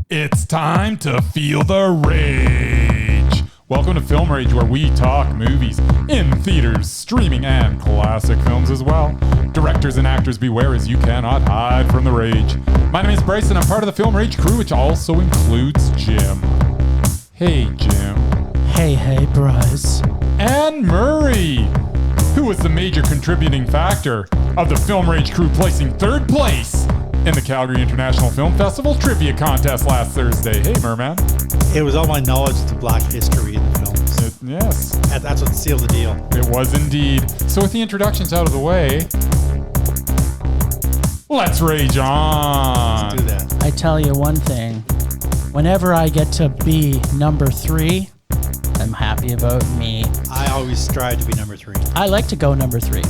It's time to feel the rage. Welcome to Film Rage, where we talk movies in theaters, streaming, and classic films as well. Directors and actors beware, as you cannot hide from the rage. My name is Bryce, and I'm part of the Film Rage crew, which also includes Jim. Hey, Jim. Hey, Bryce. And Murray, who was the major contributing factor of the Film Rage crew placing third place in the Calgary International Film Festival trivia contest last Thursday. Hey, Merman. It was all my knowledge of the black history in the films. Yes. That's what sealed the deal. It was indeed. So with the introductions out of the way, let's rage on. Let's do that. I tell you one thing. Whenever I get to be number 3, I'm happy about me. I always strive to be number 3. I like to go number 3.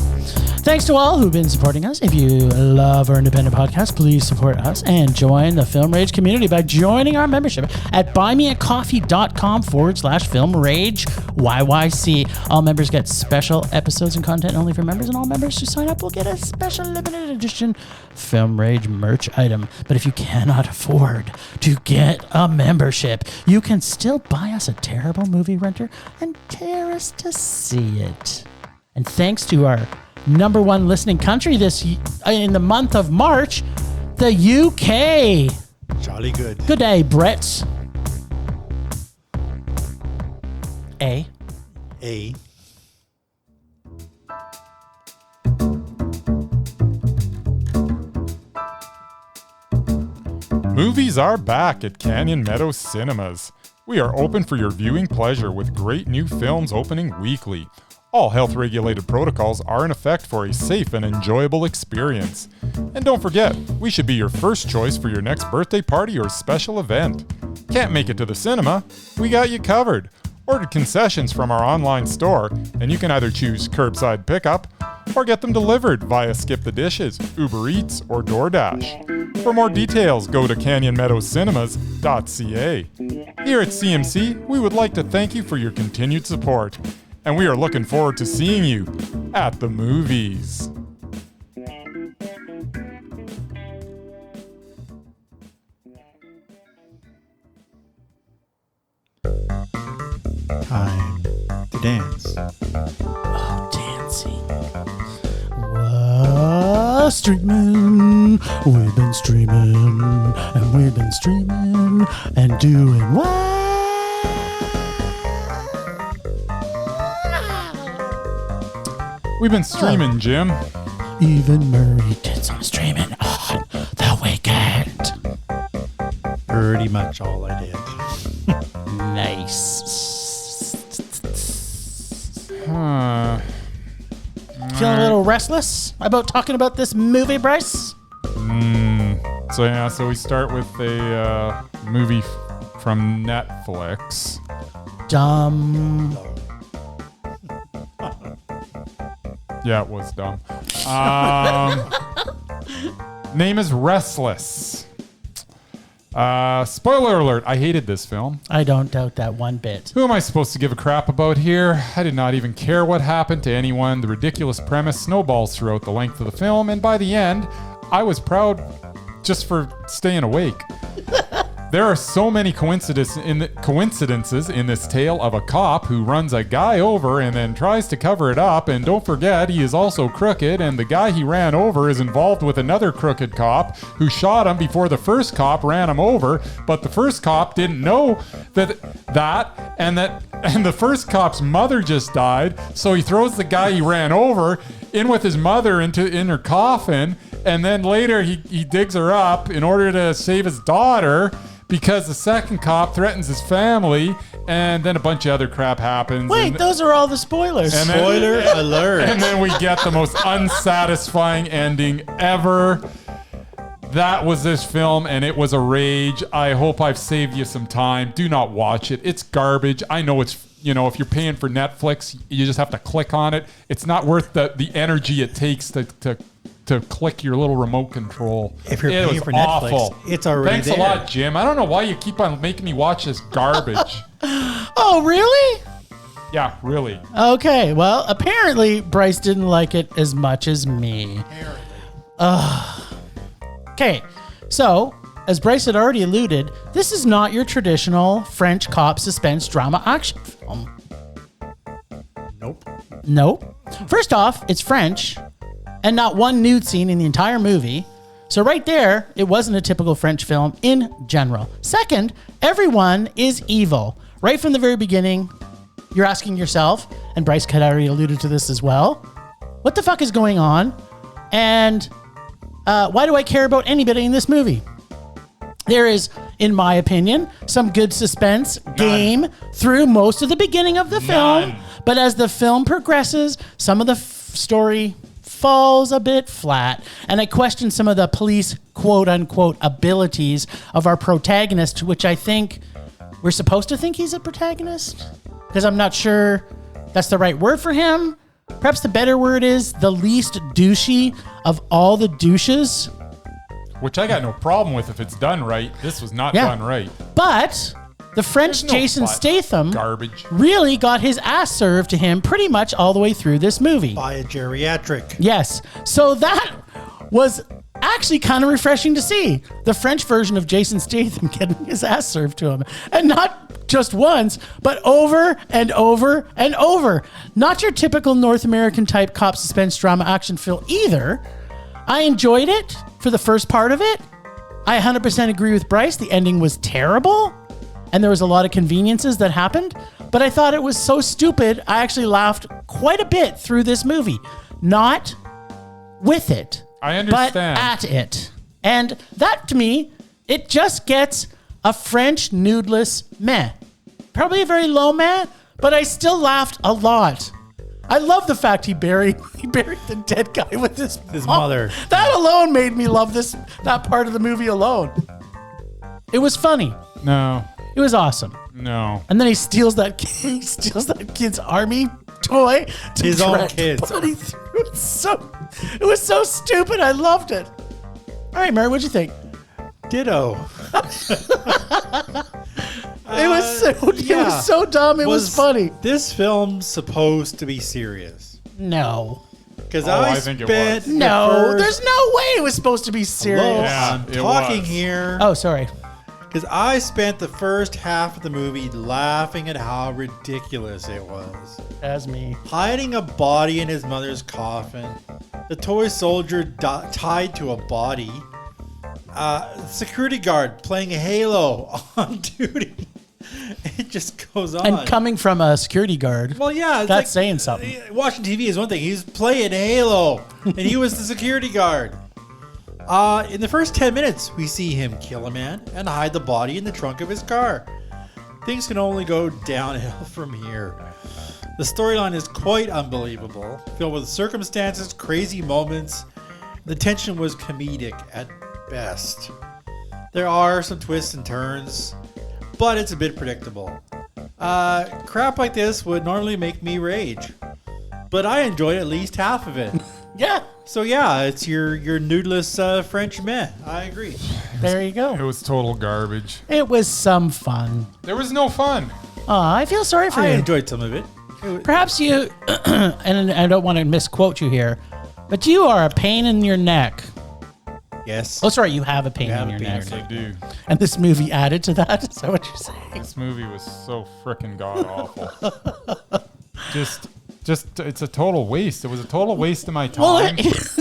Thanks to all who've been supporting us. If you love our independent podcast, please support us and join the Film Rage community by joining our membership at buymeacoffee.com/Film Rage YYC. All members get special episodes and content only for members, and all members who sign up will get a special limited edition Film Rage merch item. But if you cannot afford to get a membership, you can still buy us a terrible movie renter and tear us to see it. And thanks to our number 1 listening country in the month of March, the UK. Jolly good. Good day, Brett. A. Movies are back at Canyon Meadow Cinemas. We are open for your viewing pleasure with great new films opening weekly. All health-regulated protocols are in effect for a safe and enjoyable experience. And don't forget, we should be your first choice for your next birthday party or special event. Can't make it to the cinema? We got you covered. Order concessions from our online store, and you can either choose curbside pickup or get them delivered via Skip the Dishes, Uber Eats, or DoorDash. For more details, go to canyonmeadowscinema.ca. Here at CMC, we would like to thank you for your continued support. And we are looking forward to seeing you at the movies. Time to dance. Oh, dancing. Whoa, streaming. We've been streaming. And we've been streaming. And doing what? We've been streaming, Jim. Even Murray did some streaming on the weekend. Pretty much all I did. Nice. Feeling a little restless about talking about this movie, Bryce? So we start with a movie from Netflix. Dumb. Yeah, it was dumb. Name is Restless. Spoiler alert, I hated this film. I don't doubt that one bit. Who am I supposed to give a crap about here? I did not even care what happened to anyone. The ridiculous premise snowballs throughout the length of the film, and by the end, I was proud just for staying awake. There are so many coincidences in this tale of a cop who runs a guy over and then tries to cover it up. And don't forget, he is also crooked, and the guy he ran over is involved with another crooked cop who shot him before the first cop ran him over. But the first cop didn't know that and the first cop's mother just died. So he throws the guy he ran over in with his mother in her coffin, and then later he digs her up in order to save his daughter, because the second cop threatens his family, and then a bunch of other crap happens. Wait, those are all the spoilers. Spoiler alert. And then we get the most unsatisfying ending ever. That was this film, and it was a rage. I hope I've saved you some time. Do not watch it. It's garbage. I know it's, if you're paying for Netflix, you just have to click on it. It's not worth the energy it takes to click your little remote control. If you're paying for Netflix, it's already Thanks there. a lot, Jim. I don't know why you keep on making me watch this garbage. Oh, really? Yeah, really. Okay, well, apparently Bryce didn't like it as much as me. Okay, so as Bryce had already alluded, this is not your traditional French cop suspense drama action film. Nope. First off, it's French, and not one nude scene in the entire movie. So right there, it wasn't a typical French film in general. Second, everyone is evil. Right from the very beginning, you're asking yourself, and Bryce had already alluded to this as well, what the fuck is going on? And why do I care about anybody in this movie? There is, in my opinion, some good suspense game through most of the beginning of the film. But as the film progresses, some of the story falls a bit flat. And I question some of the police, quote unquote, abilities of our protagonist, which I think we're supposed to think he's a protagonist. Because I'm not sure that's the right word for him. Perhaps the better word is the least douchey of all the douches. Which I got no problem with if it's done right. This was not done right. But the French Jason Statham really got his ass served to him pretty much all the way through this movie. By a geriatric. Yes. So that was actually kind of refreshing to see. The French version of Jason Statham getting his ass served to him. And not just once, but over and over and over. Not your typical North American type cop suspense drama action film either. I enjoyed it for the first part of it. I 100% agree with Bryce. The ending was terrible, and there was a lot of conveniences that happened, but I thought it was so stupid, I actually laughed quite a bit through this movie. Not with it, I understand, but at it. And that, to me, it just gets a French nudeless meh. Probably a very low meh, but I still laughed a lot. I love the fact he buried the dead guy with his mother. That alone made me love that part of the movie alone. It was funny. No. It was awesome. No. And then he steals that kid's army toy to his own kids. It was so stupid. I loved it. All right, Mary, what'd you think? Ditto. It was so dumb. It was funny. This film's supposed to be serious? No. Because I think it was. No, there's no way it was supposed to be serious. Yeah, I'm talking here. Oh, sorry. Because I spent the first half of the movie laughing at how ridiculous it was. As me. Hiding a body in his mother's coffin. The toy soldier tied to a body. Security guard playing Halo on duty. It just goes on. And coming from a security guard. Well, yeah. That's like, saying something. Watching TV is one thing. He's playing Halo. And he was the security guard. In the first 10 minutes, we see him kill a man and hide the body in the trunk of his car. Things can only go downhill from here. The storyline is quite unbelievable, filled with circumstances, crazy moments. The tension was comedic at best. There are some twists and turns, but it's a bit predictable. Crap like this would normally make me rage, but I enjoyed at least half of it. Yeah. So yeah, it's your nudeless French meh. I agree. There you go. It was total garbage. It was some fun. There was no fun. I feel sorry for I you. enjoyed some of it. Perhaps you, and I don't want to misquote you here, but you are a pain in your neck. Yes. Oh, sorry, you have a pain in your neck. Yes, I do. And this movie added to that? Is that what you're saying? This movie was so freaking god awful. Just it's a total waste. It was a total waste of my time.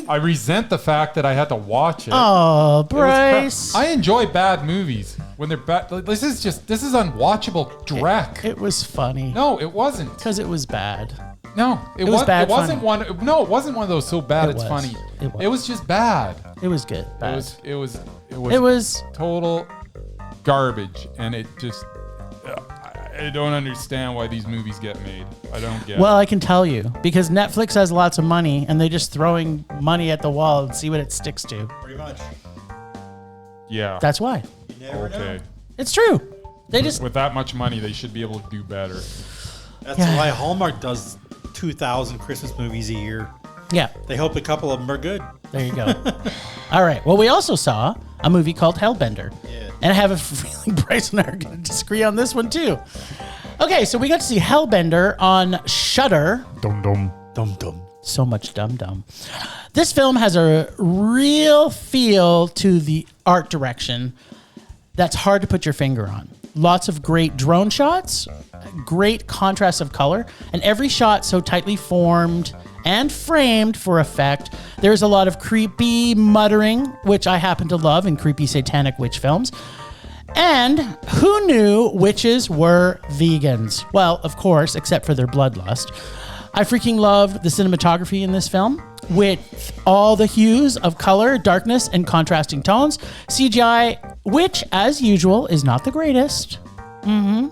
I resent the fact that I had to watch it. Oh, Bryce. I enjoy bad movies when they're bad. This is unwatchable dreck. It was funny. No, it wasn't. Because it was bad. No, it was bad. It wasn't funny. one. No, it wasn't one of those so bad It it's was. funny. It was. It was just bad. It was good. Bad. It It was total garbage, and it just. I don't understand why these movies get made. I don't get Well, it. I can tell you. Because Netflix has lots of money, and they're just throwing money at the wall and see what it sticks to. Pretty much. Yeah. That's why. You never know. It's true. They just... With that much money, they should be able to do better. That's Yeah. why Hallmark does 2,000 Christmas movies a year. Yeah. They hope a couple of them are good. There you go. All right. Well, we also saw a movie called Hellbender. Yeah. And I have a feeling Bryce and I are going to disagree on this one, too. Okay, so we got to see Hellbender on Shudder. Dum dum. Dum dum. So much dum-dum. This film has a real feel to the art direction. that's hard to put your finger on. Lots of great drone shots, great contrast of color, and every shot so tightly formed and framed for effect. There's a lot of creepy muttering, which I happen to love in creepy satanic witch films. And who knew witches were vegans? Well, of course, except for their bloodlust. I freaking loved the cinematography in this film with all the hues of color, darkness, and contrasting tones. CGI, which, as usual, is not the greatest. And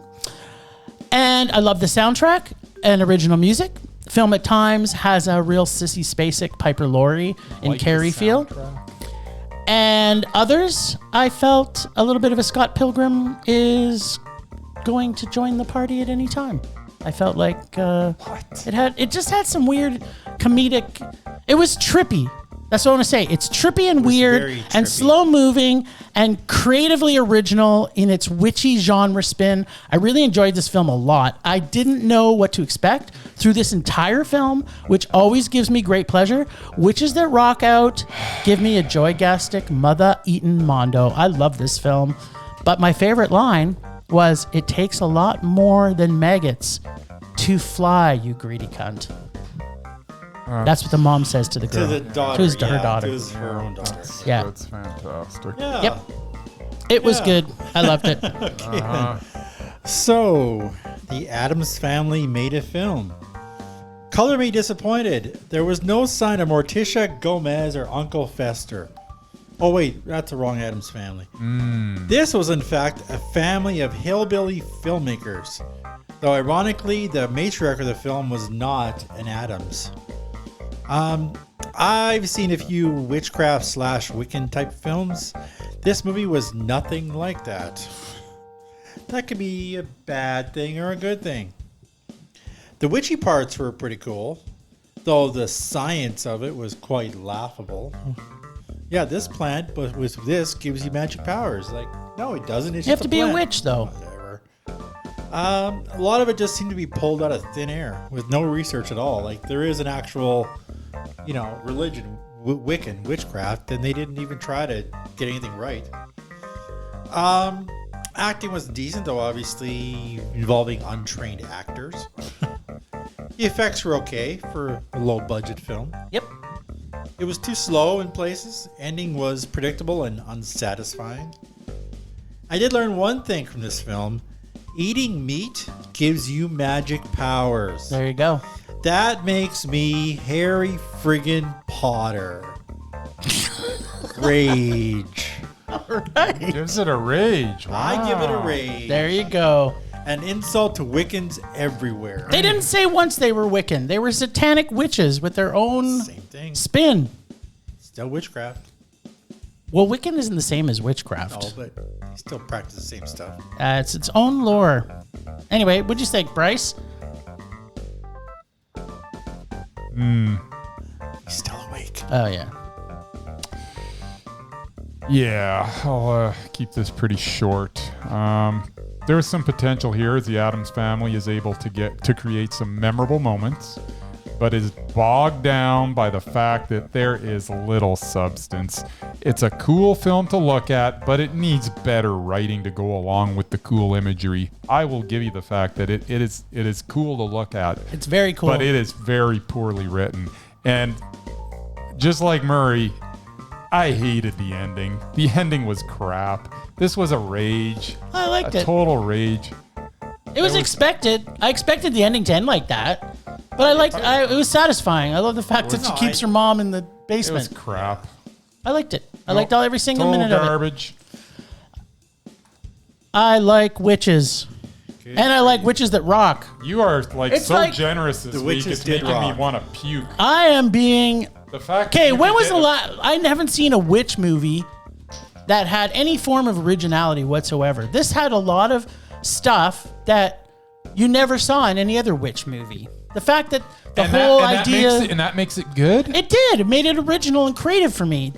I love the soundtrack and original music. Film at times has a real Sissy Spacek, Piper Laurie, and Carrie feel. And others, I felt a little bit of a Scott Pilgrim is going to join the party at any time. I felt like it just had some weird comedic. It was trippy. That's what I want to say. It's trippy and weird and slow moving and creatively original in its witchy genre spin. I really enjoyed this film a lot. I didn't know what to expect through this entire film, which always gives me great pleasure. Witches that rock out give me a joygastic, mother-eaten mondo. I love this film. But my favorite line was, "It takes a lot more than maggots to fly, you greedy cunt." That's what the mom says to the girl. To the daughter. Her daughter. To her own daughter. Yeah. That's fantastic. Yeah. Yep. It was good. I loved it. So, the Addams Family made a film. Color me disappointed. There was no sign of Morticia Gomez or Uncle Fester. Oh, wait, that's the wrong Addams Family. This was, in fact, a family of hillbilly filmmakers. Though, ironically, the matriarch of the film was not an Addams. I've seen a few witchcraft / Wiccan type films. This movie was nothing like that. That could be a bad thing or a good thing. The witchy parts were pretty cool, though the science of it was quite laughable. Yeah, this plant, but with this, gives you magic powers. Like, no, it doesn't. It's You have just to be a plant. witch, though. Whatever. A lot of it just seemed to be pulled out of thin air with no research at all. Like, there is an actual, religion, Wiccan, witchcraft, and they didn't even try to get anything right. Acting was decent, though, obviously involving untrained actors. The effects were okay for a low-budget film. Yep. It was too slow in places. Ending was predictable and unsatisfying. I did learn one thing from this film. Eating meat gives you magic powers. There you go. That makes me Harry friggin' Potter. Rage. Gives it a rage. Wow. I give it a rage. There you go. An insult to Wiccans everywhere. They didn't say once they were Wiccan. They were satanic witches with their own Same thing. spin. Still witchcraft. Well, Wiccan isn't the same as witchcraft. No, but they still practice the same stuff. It's its own lore. Anyway, what'd you think, Bryce? He's still awake. Oh, yeah. Yeah, I'll keep this pretty short. There is some potential here as the Addams Family is able to create some memorable moments, but is bogged down by the fact that there is little substance. It's a cool film to look at, but it needs better writing to go along with the cool imagery. I will give you the fact that it is cool to look at. It's very cool. But it is very poorly written. And just like Murray, I hated the ending. The ending was crap. This was a rage. I liked it. Total rage. It was expected. I expected the ending to end like that. But it was satisfying. I love the fact that she keeps her mom in the It basement. was crap. I liked it. I liked every single Total minute of it. garbage. I like witches. And I like witches that rock. You are like It's so like- generous this The week. witches It's did making me rock. want to puke. I am being... The fact. that Okay, you when could was get the it- last... I haven't seen a witch movie that had any form of originality whatsoever. This had a lot of stuff that you never saw in any other witch movie. The fact that the whole idea... that makes it good? It did. It made it original and creative for me.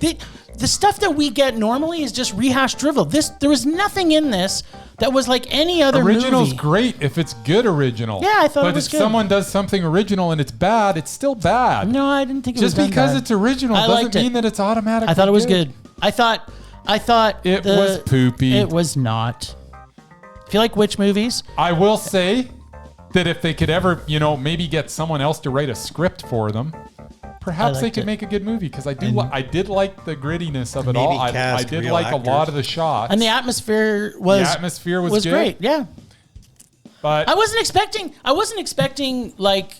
The stuff that we get normally is just rehashed drivel. There was nothing in this that was like any other Original's movie. great if it's good original. Yeah, I thought but it was if good. someone does something original and it's bad, it's still bad. No, I didn't think it was Just done because bad. it's original I doesn't liked it. mean that it's automatically I thought it was good. I thought I thought It was poopy. It was not. If you like witch movies, I will say that if they could ever, maybe get someone else to write a script for them, perhaps they could make a good movie, because I did like the grittiness of it all. I did like a lot of the shots. and the atmosphere was good. great. Yeah. But I wasn't expecting like,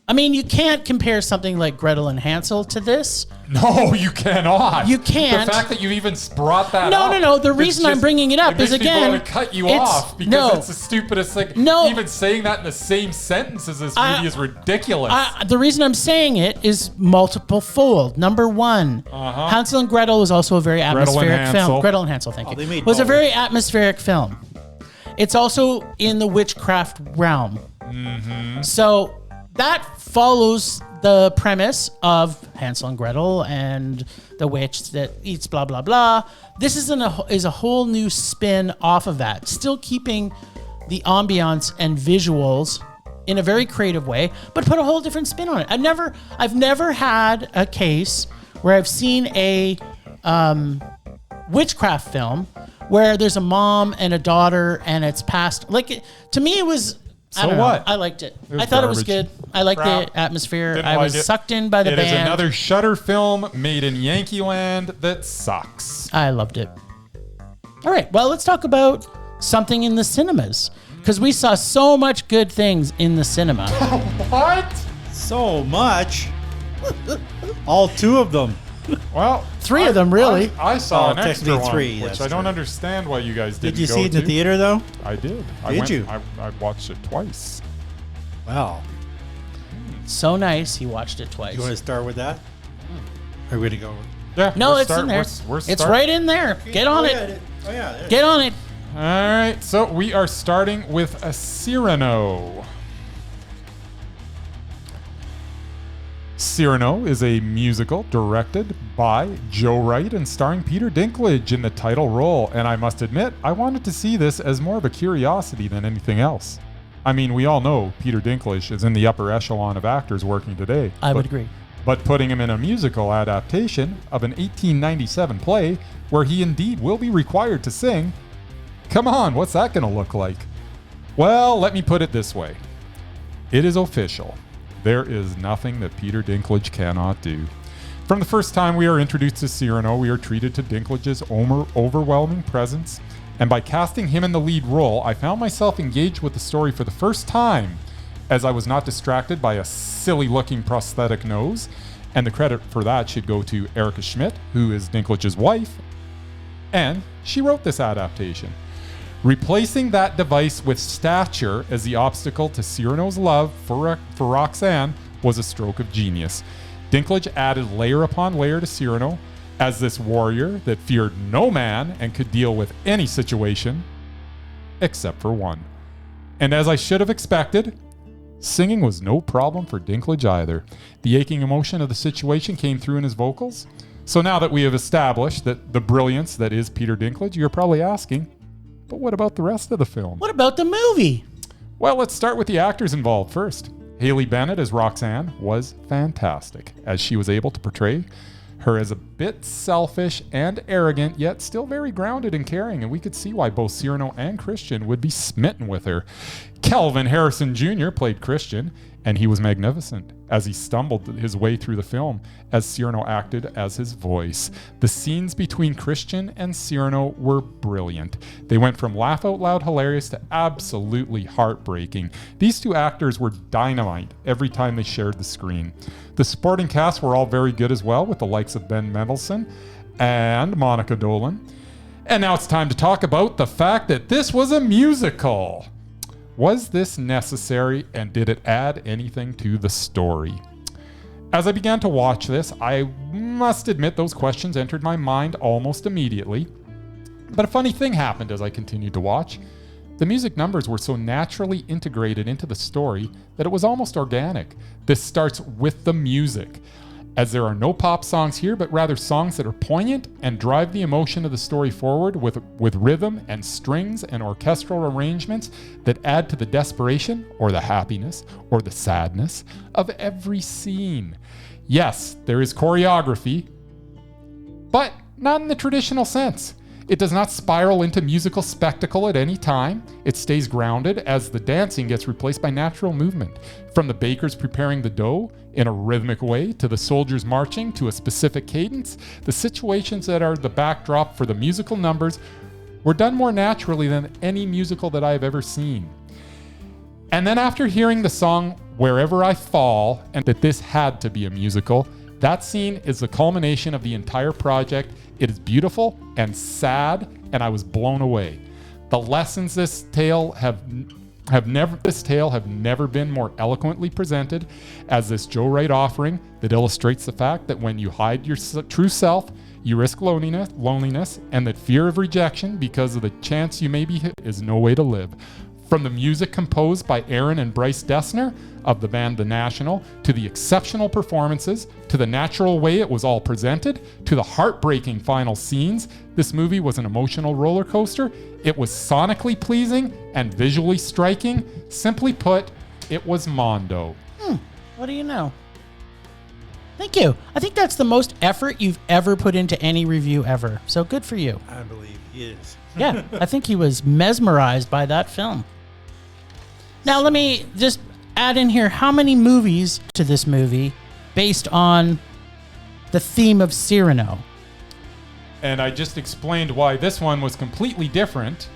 I mean, you can't compare something like Gretel and Hansel to this. no, you cannot. You can't. The fact that you even brought that No, up. no, no. The reason I'm bringing it up is, again, to cut you it's- off because no. it's the stupidest thing. No. Even saying that in the same sentence as this movie is ridiculous. The reason I'm saying it is multiple fold. Number one, Hansel and Gretel was also a very atmospheric film. Gretel and Hansel, thank you. They made was a both. very atmospheric film. It's also in the witchcraft realm. So that follows the premise of Hansel and Gretel and the witch that eats blah, blah, blah. This is a whole new spin off of that, still keeping the ambiance and visuals in a very creative way, but put a whole different spin on it. I've never had a case where I've seen a witchcraft film where there's a mom and a daughter and it's past. To me, it was. I So don't what? know. I liked it. was I thought it was garbage. good. I liked Crap. the atmosphere. Didn't I was like it. sucked in by the It band. is another Shudder film made in Yankee Land that sucks. I loved it. All right. Well, let's talk about something in the cinemas, because we saw so much good things in the cinema. What? So much. All two of them. Well, Three of them, really. I saw Oh, an extra technically one, three, which that's I don't true. understand why you guys didn't Did you go see it in the to. theater, though? I did. Did you? I watched it twice. Wow. So nice. He watched it twice. You want to start with that? Are we going to go? No, Yeah, it's in there. It's right in there. Get on it. Oh, yeah. there. Get on it. All right, so we are starting with a Cyrano. Cyrano is a musical directed by Joe Wright and starring Peter Dinklage in the title role. And I must admit, I wanted to see this as more of a curiosity than anything else. I mean, we all know Peter Dinklage is in the upper echelon of actors working today. I would agree. But putting him in a musical adaptation of an 1897 play where he indeed will be required to sing, come on, what's that going to look like? Well, let me put it this way. It is official. There is nothing that Peter Dinklage cannot do. From the first time we are introduced to Cyrano, we are treated to Dinklage's overwhelming presence, and by casting him in the lead role, I found myself engaged with the story for the first time, as I was not distracted by a silly-looking prosthetic nose, and the credit for that should go to Erica Schmidt, who is Dinklage's wife, and she wrote this adaptation. Replacing that device with stature as the obstacle to Cyrano's love for Roxanne was a stroke of genius. Dinklage added layer upon layer to Cyrano as this warrior that feared no man and could deal with any situation except for one. And as I should have expected, singing was no problem for Dinklage either. The aching emotion of the situation came through in his vocals. So now that we have established that the brilliance that is Peter Dinklage, you're probably asking, but what about the rest of the film? What about the movie? Well, let's start with the actors involved first. Haley Bennett as Roxanne was fantastic, as she was able to portray her as a bit selfish and arrogant, yet still very grounded and caring, and we could see why both Cyrano and Christian would be smitten with her. Kelvin Harrison Jr. played Christian, and he was magnificent as he stumbled his way through the film as Cyrano acted as his voice. The scenes between Christian and Cyrano were brilliant. They went from laugh out loud hilarious to absolutely heartbreaking. These two actors were dynamite every time they shared the screen. The supporting cast were all very good as well, with the likes of Ben Mendelsohn and Monica Dolan. And now it's time to talk about the fact that this was a musical. Was this necessary, and did it add anything to the story? As I began to watch this, I must admit those questions entered my mind almost immediately. But a funny thing happened as I continued to watch. The music numbers were so naturally integrated into the story that it was almost organic. This starts with the music, as there are no pop songs here, but rather songs that are poignant and drive the emotion of the story forward with rhythm and strings and orchestral arrangements that add to the desperation or the happiness or the sadness of every scene. Yes, there is choreography, but Not in the traditional sense. It does not spiral into musical spectacle at any time. It stays grounded as the dancing gets replaced by natural movement. From the bakers preparing the dough in a rhythmic way to the soldiers marching to a specific cadence, the situations that are the backdrop for the musical numbers were done more naturally than any musical that I have ever seen. And then after hearing the song Wherever I Fall, and that this had to be a musical, that scene is the culmination of the entire project. It is beautiful and sad, and I was blown away. The lessons this tale have never been more eloquently presented as this Joe Wright offering that illustrates the fact that when you hide your true self, you risk loneliness, and that fear of rejection because of the chance you may be hit is no way to live. From the music composed by Aaron and Bryce Dessner of the band The National, to the exceptional performances, to the natural way it was all presented, to the heartbreaking final scenes, this movie was an emotional roller coaster. It was sonically pleasing and visually striking. Simply put, it was Mondo. What do you know? Thank you. I think that's the most effort you've ever put into any review ever. So good for you. I believe he is. Yeah, I think he was mesmerized by that film. Now, let me just add in here how many movies to this movie based on the theme of Cyrano. And I just explained why this one was completely different.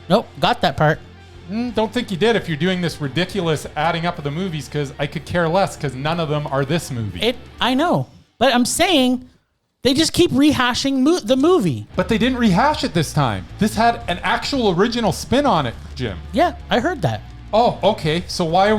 Nope, got that part. Don't think you did if you're doing this ridiculous adding up of the movies, because I could care less because none of them are this movie. I know, but I'm saying they just keep rehashing the movie. But they didn't rehash it this time. This had an actual original spin on it, Jim. Yeah, I heard that. Oh, okay. So why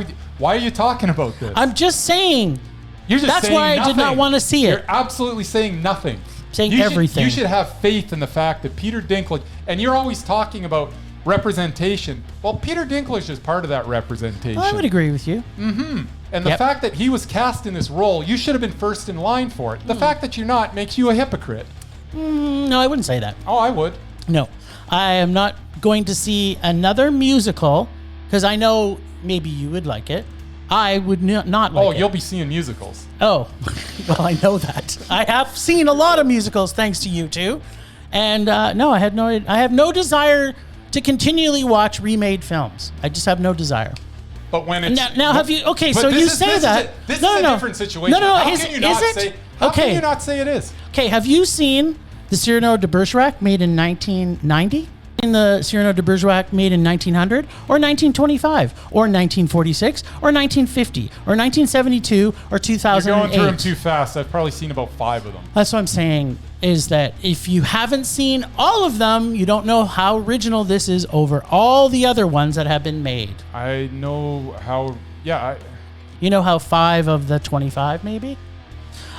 are you talking about this? I'm just saying. You're just That's saying why nothing. I did not want to see it. You're absolutely saying nothing. Saying You everything. You should have faith in the fact that Peter Dinklage, and you're always talking about representation. Well, Peter Dinklage is part of that representation. Well, I would agree with you. And the fact that he was cast in this role, you should have been first in line for it. The fact that you're not makes you a hypocrite. No, I wouldn't say that. Oh, I would. No, I am not going to see another musical because I know maybe you would like it. I would not like it. Oh, you'll be seeing musicals. Oh, well, I know that. I have seen a lot of musicals thanks to you two. And no, I have no desire to continually watch remade films. I just have no desire. But when it's Now have you? Okay, but so this you is- say this that. Is a, this is a different situation. No. How Is can you not it? say? How Okay. can you not say it is? Okay, have you seen the Cyrano de Bergerac made in 1990? In the Cyrano de Bergerac made in 1900 or 1925 or 1946 or 1950 or 1972 or 2008? You're going through them too fast. I've probably seen about 5 of them. That's what I'm saying, is that if you haven't seen all of them, you don't know how original this is over all the other ones that have been made. I know how. Yeah. You know how 5 of the 25 maybe?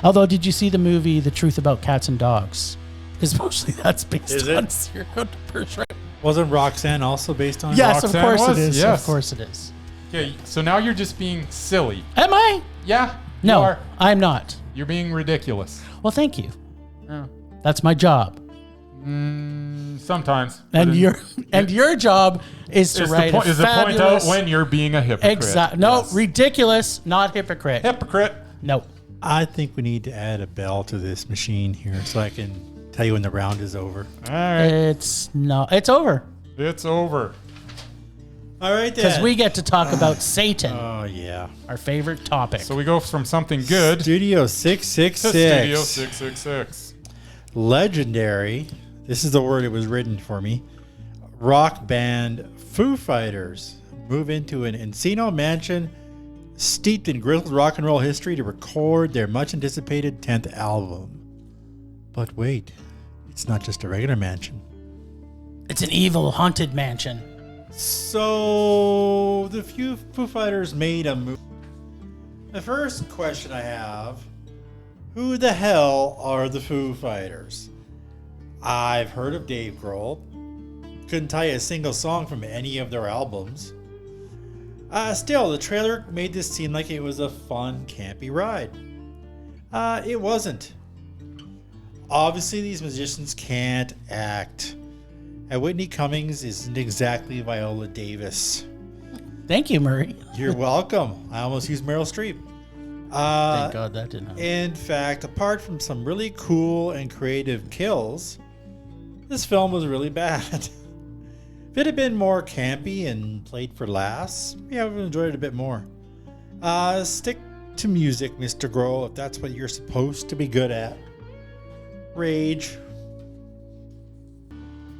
Although, did you see the movie The Truth About Cats and Dogs? Because mostly that's based Is on it? Cyrano de Bergerac. Wasn't Roxanne also based on? Yes, of Roxanne course was, it is. yes. Of course it is. Okay. So now you're just being silly. Am I? Yeah. No, You are. I'm not. You're being ridiculous. Well, thank you. That's my job. Sometimes. And your job is to write is a to point fabulous. out when you're being a hypocrite. Exactly. No, Yes. ridiculous, not hypocrite. Hypocrite. No. I think we need to add a bell to this machine here so I can tell you when the round is over. All right. It's over. It's over. All right, then. Because we get to talk about Satan, Oh, yeah. our favorite topic. So we go from something good Studio to 666. Studio 666. Legendary. This is the word it was written for me. Rock band Foo Fighters move into an Encino mansion steeped in grizzled rock and roll history to record their much anticipated 10th album. But wait, it's not just a regular mansion. It's an evil, haunted mansion. So the Foo Fighters made a movie. The first question I have, who the hell are the Foo Fighters? I've heard of Dave Grohl. Couldn't tell you a single song from any of their albums. Still, the trailer made this seem like it was a fun, campy ride. It wasn't. Obviously, these musicians can't act. And Whitney Cummings isn't exactly Viola Davis. Thank you, Murray. You're welcome. I almost used Meryl Streep. Thank God that didn't happen. In fact, apart from some really cool and creative kills, this film was really bad. If it had been more campy and played for laughs, I would have enjoyed it a bit more. Stick to music, Mr. Grohl, if that's what you're supposed to be good at. Rage.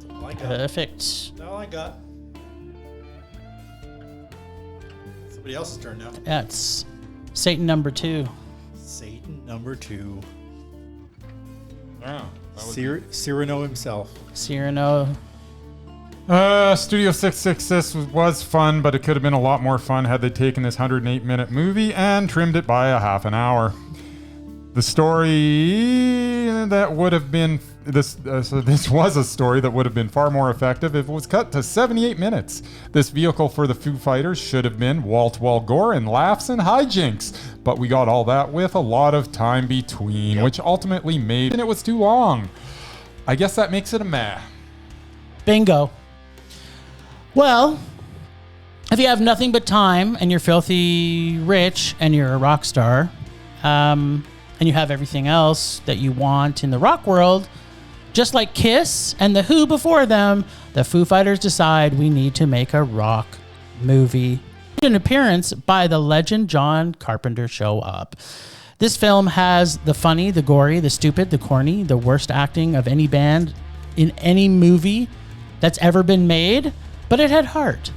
That's all I got. Perfect. That's all I got. Somebody else's turn now. That's Satan number 2. Satan number 2. Yeah. Cyrano himself. Cyrano. Studio 666 was fun, but it could have been a lot more fun had they taken this 108-minute movie and trimmed it by a half an hour. The story that would have been this was a story that would have been far more effective if it was cut to 78 minutes. This vehicle for the Foo Fighters should have been wall-to-wall gore and laughs and hijinks, but we got all that with a lot of time between, which ultimately made it was too long. I guess that makes it a meh. Bingo. Well, if you have nothing but time and you're filthy rich and you're a rock star, and you have everything else that you want in the rock world, just like Kiss and The Who before them, the Foo Fighters decide we need to make a rock movie. An appearance by the legend John Carpenter show up. This film has the funny, the gory, the stupid, the corny, the worst acting of any band in any movie that's ever been made, but it had heart.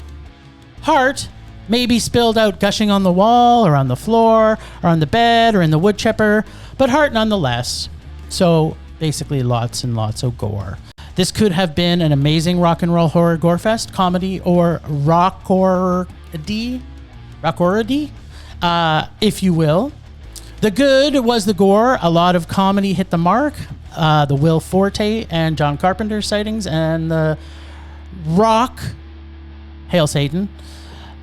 Heart maybe spilled out gushing on the wall or on the floor or on the bed or in the wood chipper, but heart nonetheless. So basically lots and lots of gore. This could have been an amazing rock and roll horror gore fest, comedy, or rock-orady, if you will. The good was the gore. A lot of comedy hit the mark. The Will Forte and John Carpenter sightings, and the rock, Hail Satan.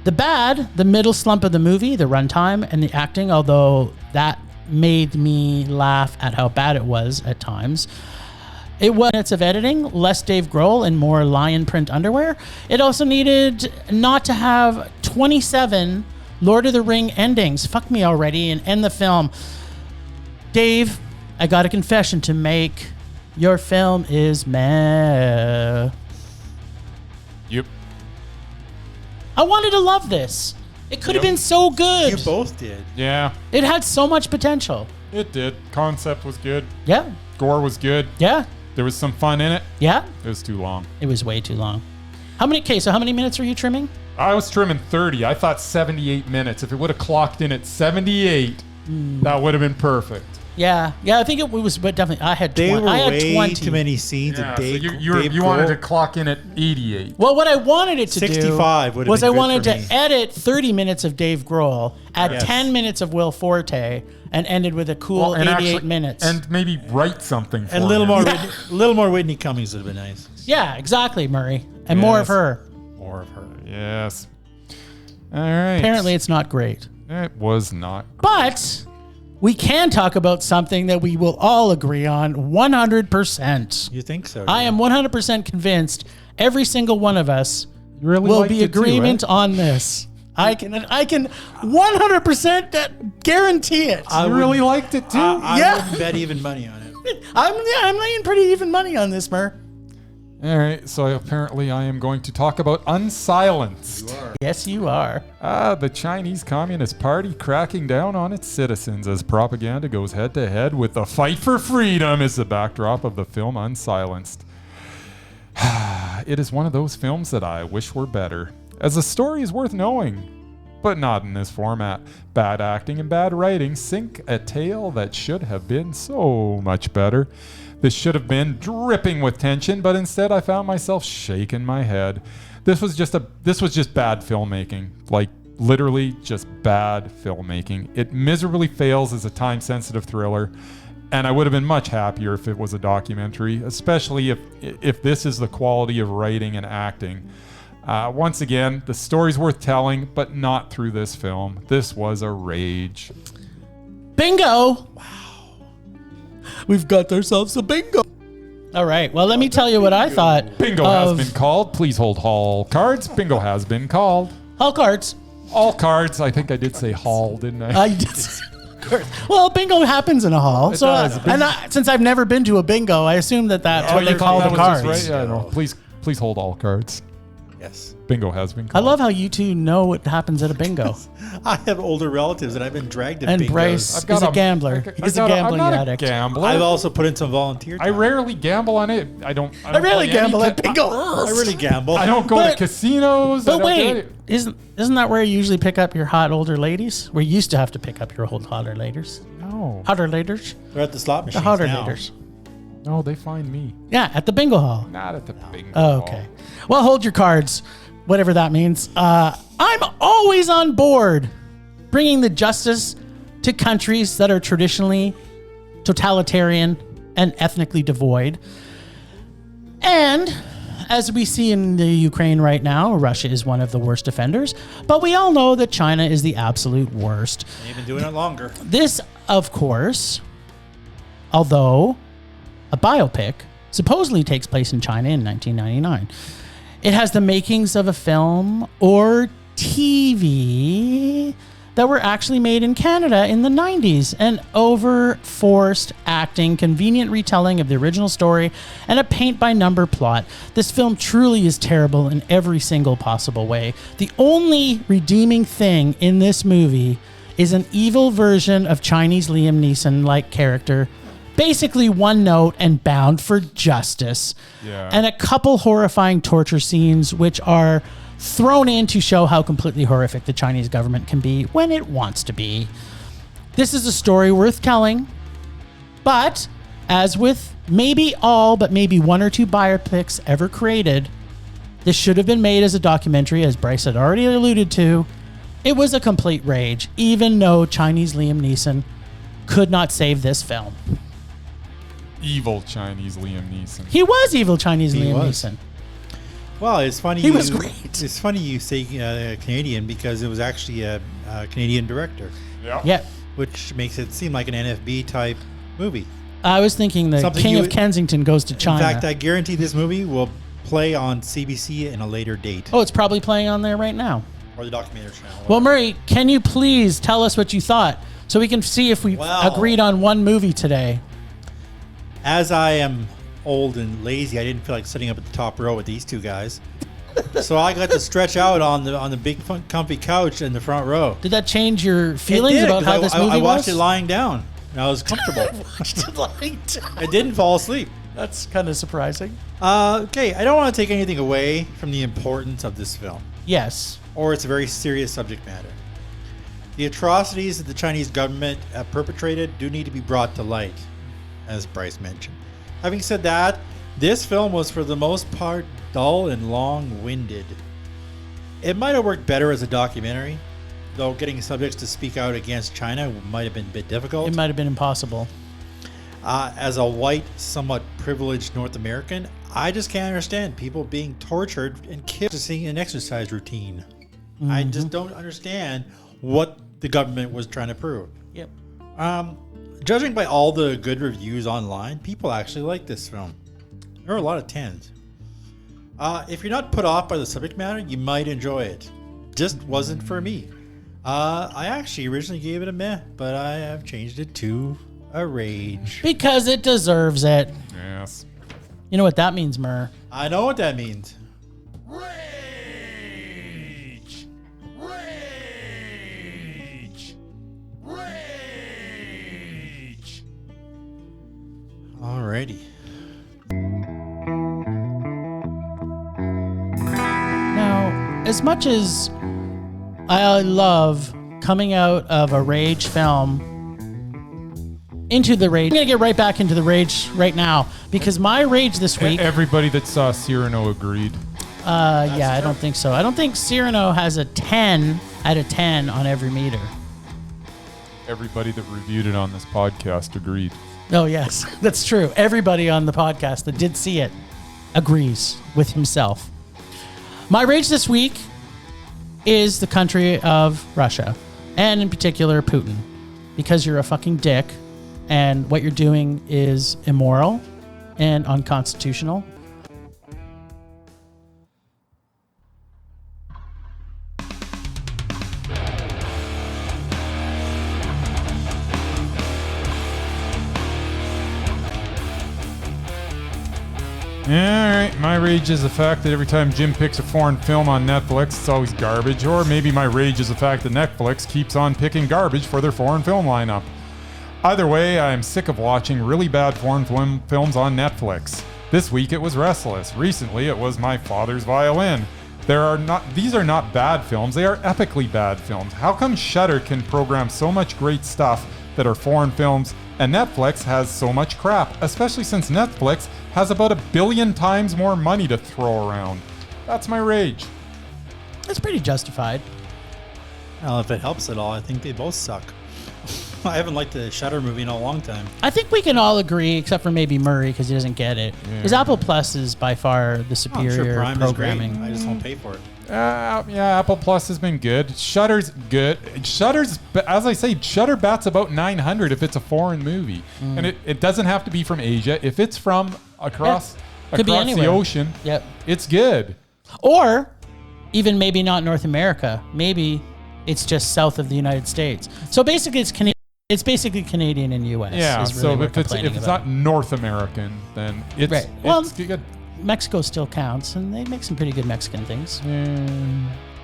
The bad, the middle slump of the movie, the runtime, and the acting, although that made me laugh at how bad it was at times. It was minutes of editing, less Dave Grohl and more lion print underwear. It also needed not to have 27 Lord of the Ring endings. Fuck me already and end the film. Dave, I got a confession to make. Your film is meh. Yep. I wanted to love this. It could have been so good. You both did. Yeah, It had so much potential. it did. Concept was good. Yeah. Gore was good. Yeah. There was some fun in it. Yeah. It was too long. It was way too long. How many minutes are you trimming? I was trimming 30. I thought 78 minutes. If it would have clocked in at 78, that would have been perfect. Yeah. Yeah, I think it was, but definitely, I had 20. They were I had way 20. too many scenes Yeah, of so Dave. you wanted to clock in at 88. Well, what I wanted it to 65 do would have was been I good wanted for to me. edit 30 minutes of Dave Grohl, add Yes. 10 minutes of Will Forte, and ended with a cool 88 minutes. And maybe write something for And a little him. more, little more Whitney Cummings would have been nice. yeah, exactly, Murray. And more of Yes. her. More of her. Yes. All right. Apparently, it's not great. It was not. But we can talk about something that we will all agree on 100%. You think so? I am 100% convinced every single one of us really will liked be it too, agreement eh? on this. I can 100% guarantee it. I You really liked it too? I Yeah. wouldn't bet even money on it. I'm laying pretty even money on this, Mur. All right. So apparently I am going to talk about Unsilenced. Yes, you are. The Chinese Communist Party cracking down on its citizens as propaganda goes head to head with the fight for freedom is the backdrop of the film Unsilenced. It is one of those films that I wish were better, as the story is worth knowing, but not in this format. Bad acting and bad writing sink a tale that should have been so much better. This should have been dripping with tension, but instead I found myself shaking my head. This was just bad filmmaking. Like, literally just bad filmmaking. It miserably fails as a time-sensitive thriller, and I would have been much happier if it was a documentary, especially if this is the quality of writing and acting. Once again, the story's worth telling, but not through this film. This was a rage. Bingo! Wow. We've got ourselves a bingo. All right. Well, let me tell you what I thought. Bingo has been called. Please hold all cards. Bingo has been called. All cards. All cards. I think I did say hall, didn't I? You did. Well, bingo happens in a hall. It So, does. since I've never been to a bingo, I assume that's what they call the that was cards. just right? Yeah, no, please hold all cards. Yes. Bingo has been I called. love how you two know what happens at a bingo. I have older relatives and I've been dragged to And bingos. Bryce is a gambler. He's a gambling I'm not addict. a gambler. I've also put in some volunteer time. I rarely gamble on it. I I rarely play any gamble at ca- bingo. I really gamble. I don't go But- to casinos. I But don't do wait, any- isn't that where you usually pick up your hot older ladies? We used to have to pick up your old hotter ladies. No. Hotter ladies? They're at the slot The machines hotter now. ladies. No, they find me. Yeah, at the bingo hall. Not at the bingo. Oh, okay. Well, hold your cards, whatever that means. I'm always on board bringing the justice to countries that are traditionally totalitarian and ethnically devoid. And as we see in the Ukraine right now, Russia is one of the worst offenders. But we all know that China is the absolute worst. They've been doing it longer. This, of course, although a biopic, supposedly takes place in China in 1999. It has the makings of a film or TV that were actually made in Canada in the 90s. An over-forced acting, convenient retelling of the original story, and a paint-by-number plot. This film truly is terrible in every single possible way. The only redeeming thing in this movie is an evil version of Chinese Liam Neeson-like character, basically one note and bound for justice. Yeah. And a couple horrifying torture scenes, which are thrown in to show how completely horrific the Chinese government can be when it wants to be. This is a story worth telling, but as with maybe all but maybe one or two biopics ever created, this should have been made as a documentary, as Bryce had already alluded to. It was a complete rage, even though Chinese Liam Neeson could not save this film. Evil Chinese Liam Neeson. He was evil Chinese He Liam was. Neeson. Well, it's funny. He was great. It's funny you say Canadian because it was actually a Canadian director, Yeah. which makes it seem like an NFB type movie. I was thinking the Something King you of would- Kensington goes to China. In fact, I guarantee this movie will play on CBC in a later date Oh, it's probably playing on there right now. or the documentary channel. Well, Murray, can you please tell us what you thought so we can see if we Well- agreed on one movie today? As I am old and lazy, I didn't feel like sitting up at the top row with these two guys. So I got to stretch out on the big comfy couch in the front row. Did that change your feelings It did, about 'cause how this I movie watched was? it lying down, and I was comfortable. I didn't fall asleep. That's kind of surprising. Okay, I don't want to take anything away from the importance of this film, Yes. or its very serious subject matter. The atrocities that the Chinese government have perpetrated do need to be brought to light, as Bryce mentioned. Having said that, this film was for the most part dull and long-winded. It might have worked better as a documentary, though getting subjects to speak out against China might have been a bit difficult. It might have been impossible. As a white, somewhat privileged North American, I just can't understand people being tortured and killed to see an exercise routine. I just don't understand what the government was trying to prove. Yep. Judging by all the good reviews online, people actually like this film. There are a lot of 10s. If you're not put off by the subject matter, you might enjoy it. Just wasn't for me. I actually originally gave it a meh, but I have changed it to a rage. Because it deserves it. Yes. You know what that means, Mur? I know what that means. Rage! Rage! Rage! Alrighty. Now, as much as I love coming out of a rage film into the rage, I'm going to get right back into the rage right now because my rage this week... Everybody that saw Cyrano agreed. I don't think so. I don't think Cyrano has a 10 out of 10 on every meter. Everybody that reviewed it on this podcast agreed. Oh, yes, that's true. Everybody on the podcast that did see it agrees with himself. My rage this week is the country of Russia, and in particular, Putin, because you're a fucking dick, and what you're doing is immoral and unconstitutional. Alright, my rage is the fact that every time Jim picks a foreign film on Netflix, it's always garbage. Or maybe my rage is the fact that Netflix keeps on picking garbage for their foreign film lineup. Either way, I am sick of watching really bad foreign films on Netflix. This week it was Restless. Recently it was My Father's Violin. These are not bad films, they are epically bad films. How come Shudder can program so much great stuff that are foreign films and Netflix has so much crap, especially since Netflix has about 1 billion times more money to throw around? That's my rage. It's pretty justified. Well, if it helps at all, I think they both suck. I haven't liked the Shudder movie in a long time. I think we can all agree, except for maybe Murray because he doesn't get it. Because Apple Plus is by far the I'm superior sure Prime programming. is great. I just won't pay for it. Yeah, Apple Plus has been good. Shudder's good. Shudder's, as I say, Shudder bats about 900 if it's a foreign movie. And it doesn't have to be from Asia. If it's from across Could be the anywhere. ocean, Yep. it's good. Or even maybe not North America. Maybe it's just south of the United States. So basically, it's basically Canadian and U.S. Yeah, is really so what we're if it's complaining not about. North American, then it's, Right. Well, it's good. Mexico still counts, and they make some pretty good Mexican things.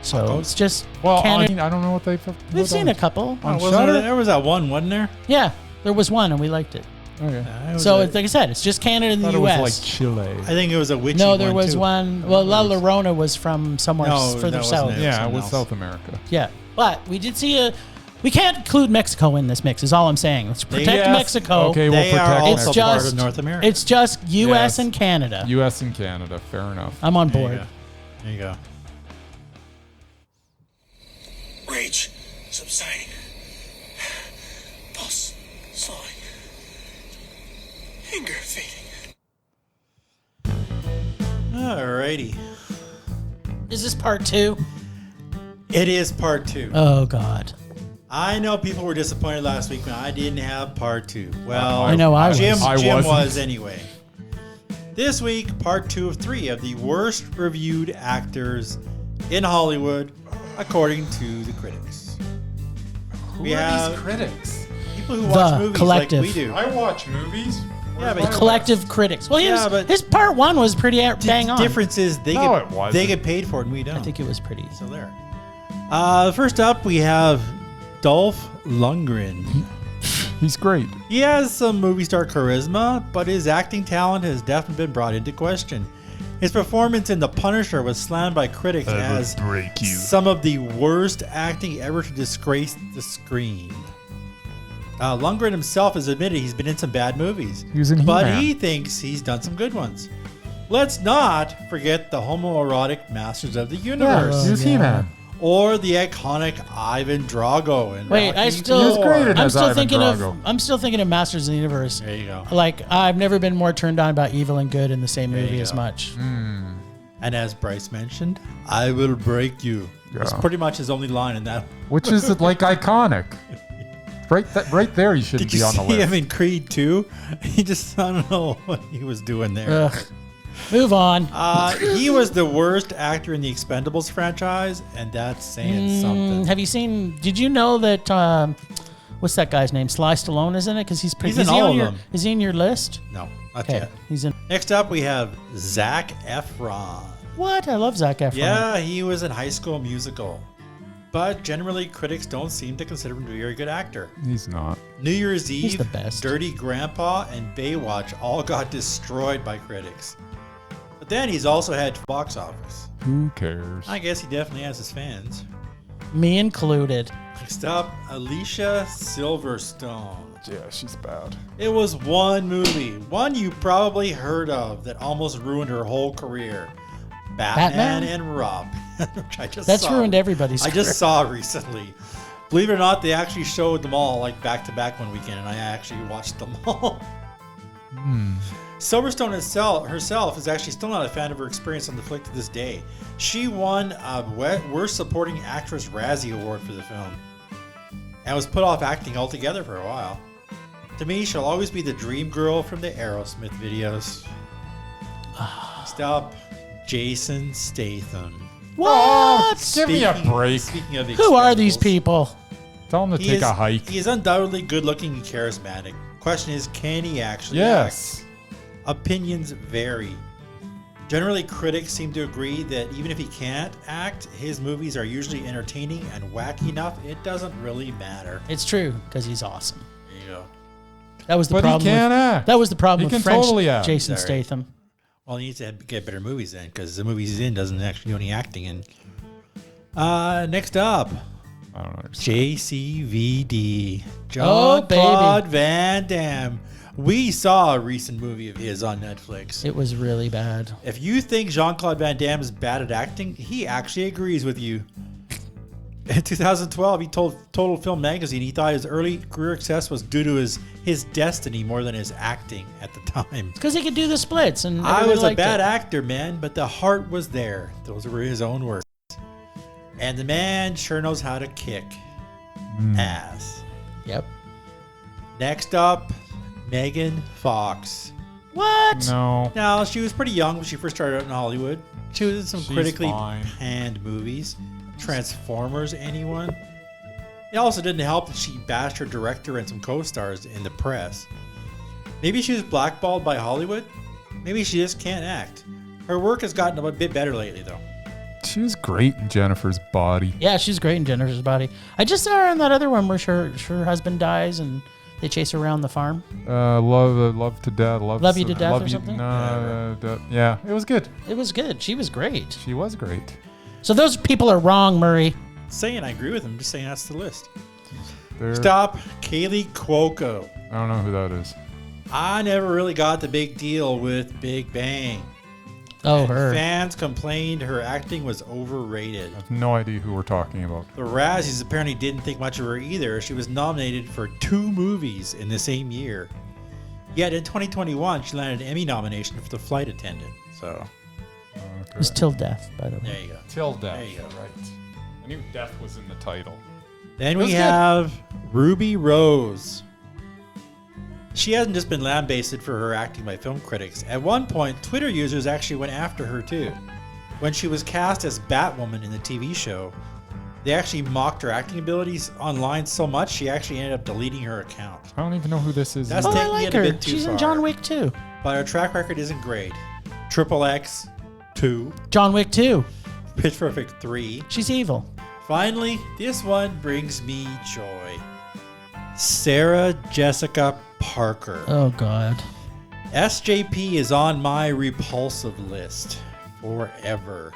So it's just Well, Canada. I don't know what they've... We've seen a couple. On Wasn't Shudder? there was that one, wasn't there? Yeah, there was one, and we liked it. Okay. So it's like I said, it's just Canada and I the thought it U.S. was like Chile. I think it was a witchy No, one, there was too. one. Well, La Llorona was from somewhere No, further that wasn't south. it. Yeah, it something was else. South America. Yeah, but we did see a. We can't include Mexico in this mix. Is all I'm saying. Let's protect Yes. Mexico. Okay, we'll They are protect also It's Mexico. part just- of North America. It's just U.S. Yes. and Canada. U.S. and Canada. Fair enough. I'm on There you board. go. There you go. Rage subsiding. Pulse slowing. Anger fading. Alrighty. Is this part 2? It is part 2. Oh God. I know people were disappointed last week when I didn't have part 2. Well, I know I was. Jim I Jim wasn't. was anyway. This week, part 2 of 3 of the worst reviewed actors in Hollywood, according to the critics. Who are these critics? People who watch The movies collective. like we do. I watch movies. Yeah, The but collective critics. Well, Yeah, but- his part 1 was pretty bang the on. difference is they No, get it wasn't. they get paid for it and we don't. I think it was pretty. so there. First up, we have Dolph Lundgren. He's great. He has some movie star charisma, but his acting talent has definitely been brought into question. His performance in The Punisher was slammed by critics as some of the worst acting ever to disgrace the screen. Lundgren himself has admitted he's been in some bad movies, He was in but He-Man. he thinks he's done some good ones. Let's not forget the homoerotic Masters of the Universe. He was He-Man. Or the iconic Ivan Drago. And Wait, Rocky I still. He was great in I'm as still Ivan thinking Drago. of. I'm still thinking of Masters of the Universe. There you go. Like I've never been more turned on by evil and good in the same There movie you as go. much. And as Bryce mentioned, I will break you. That's Yeah. pretty much his only line in that. Which is like iconic. Right there, he shouldn't Did you be on the see list. him in Creed 2? He just, I don't know what he was doing there. Ugh. Move on. He was the worst actor in the Expendables franchise, and that's saying something. Have you seen? Did you know that? What's that guy's name? Sly Stallone is in it because he's pretty. He's in is he all on of your, them. Is he in your list? No, not Okay, yet. he's in. Next up, we have Zac Efron. What? I love Zac Efron. Yeah, he was in High School Musical. But generally, critics don't seem to consider him to be a very good actor. He's not. New Year's Eve, the best. Dirty Grandpa, and Baywatch all got destroyed by critics. But then he's also had box office. Who cares? I guess he definitely has his fans. Me included. Next up, Alicia Silverstone. Yeah, she's bad. It was one movie, one you probably heard of, that almost ruined her whole career. Batman? and Robin, which I just That's saw. ruined everybody's. I just saw recently. Believe it or not, they actually showed them all like back to back one weekend, and I actually watched them all. Silverstone herself is actually still not a fan of her experience on the flick to this day. She won a Worst Supporting Actress Razzie Award for the film, and was put off acting altogether for a while. To me, she'll always be the dream girl from the Aerosmith videos. Next up, Jason Statham. What? Give me a break. Speaking of Who are these Expendables, people? Tell him to take a hike. He is undoubtedly good looking and charismatic. Question is, can he actually Yes. act? Opinions vary. Generally, critics seem to agree that even if he can't act, his movies are usually entertaining and wacky enough. It doesn't really matter. It's true because he's awesome. There you go. That was the But problem. he can't act. That was the problem He with can French totally act. Jason Sorry. Statham. Well, he needs to get better movies then, because the movies he's in doesn't actually do any acting in. Next up, I don't know. JCVD. Oh, baby. Jean-Claude Van Damme. We saw a recent movie of his on Netflix. It was really bad. If you think Jean-Claude Van Damme is bad at acting, he actually agrees with you. In 2012, he told Total Film Magazine he thought his early career success was due to his destiny more than his acting at the time. Because he could do the splits, and I everybody was a liked bad it. actor, man, but the heart was there. Those were his own words. And the man sure knows how to kick ass. Yep. Next up, Megan Fox. What? No. Now, she was pretty young when she first started out in Hollywood. She was in some She's critically fine. panned movies. Transformers, anyone? It also didn't help that she bashed her director and some co-stars in the press. Maybe she was blackballed by Hollywood. Maybe she just can't act. Her work has gotten a bit better lately, though. She was great in Jennifer's Body. Yeah, she's great in Jennifer's Body. I just saw her in that other one where her husband dies and they chase her around the farm. Love to Death. Love You to Death or something? Yeah, it was good. It was good. She was great. She was great. So those people are wrong, Murray. Saying I agree with him, just saying that's the list. There- Stop, Kaylee Cuoco. I don't know who that is. I never really got the big deal with Big Bang. Oh, And her. Fans complained her acting was overrated. I have no idea who we're talking about. The Razzies apparently didn't think much of her either. She was nominated for 2 movies in the same year. Yet in 2021, she landed an Emmy nomination for The Flight Attendant. So, It was Till Death, by the way. there you go. Till Death. There you go. Right. I knew Death was in the title. Then was we good. have Ruby Rose. She hasn't just been lambasted for her acting by film critics. At one point, Twitter users actually went after her too. When she was cast as Batwoman in the TV show, they actually mocked her acting abilities online so much she actually ended up deleting her account. I don't even know who this is. That's Oh, I taking like it a her. bit too She's far. in John Wick 2. But her track record isn't great. Triple X 2, John Wick 2. Pitch Perfect 3. She's evil. Finally, this one brings me joy. Sarah Jessica Parker. Oh, God. SJP is on my repulsive list forever.